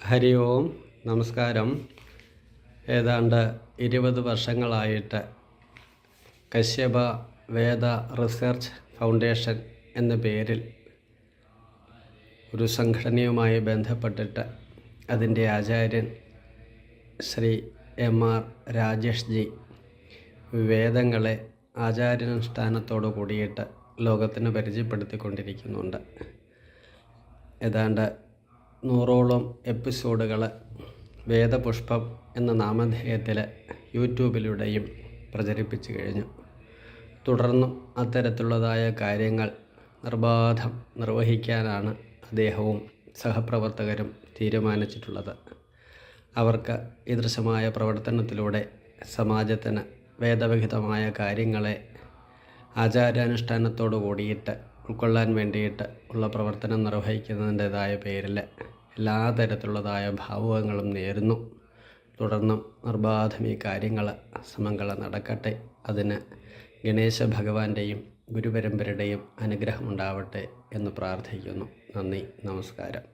ഹരി ഓം, നമസ്കാരം. ഏതാണ്ട് 20 വർഷങ്ങളായിട്ട് കശ്യപ വേദ റിസർച്ച് ഫൗണ്ടേഷൻ എന്ന പേരിൽ ഒരു സംഘടനയുമായി ബന്ധപ്പെട്ടിട്ട് അതിൻ്റെ ആചാര്യൻ ശ്രീ M.R. രാജേഷ് ജി വേദങ്ങളെ ആചാരാനുഷ്ഠാനത്തോടു കൂടിയിട്ട് ലോകത്തിന് പരിചയപ്പെടുത്തിക്കൊണ്ടിരിക്കുന്നുണ്ട്. ഏതാണ്ട് 100ഓളം എപ്പിസോഡുകൾ വേദപുഷ്പം എന്ന നാമധേയത്തിൽ യൂട്യൂബിലൂടെയും പ്രചരിപ്പിച്ചു കഴിഞ്ഞു. തുടർന്നും അത്തരത്തിലുള്ളതായ കാര്യങ്ങൾ നിർബാധം നിർവഹിക്കാനാണ് അദ്ദേഹവും സഹപ്രവർത്തകരും തീരുമാനിച്ചിട്ടുള്ളത്. അവർക്ക് ഈദൃശമായ പ്രവർത്തനത്തിലൂടെ സമാജത്തിന് വേദവിഹിതമായ കാര്യങ്ങളെ ആചാരാനുഷ്ഠാനത്തോടു കൂടിയിട്ട് ഉൾക്കൊള്ളാൻ വേണ്ടിയിട്ട് ഉള്ള പ്രവർത്തനം നിർവഹിക്കുന്നതിൻ്റെതായ പേരിൽ എല്ലാ തരത്തിലുള്ളതായ ഭാവുകങ്ങളും നേരുന്നു. തുടർന്നും നിർബാധം ഈ കാര്യങ്ങൾ സമംഗളം നടക്കട്ടെ. അതിന് ഗണേശ ഭഗവാന്റെയും ഗുരുപരമ്പരയുടെയും അനുഗ്രഹമുണ്ടാവട്ടെ എന്ന് പ്രാർത്ഥിക്കുന്നു. നന്ദി, നമസ്കാരം.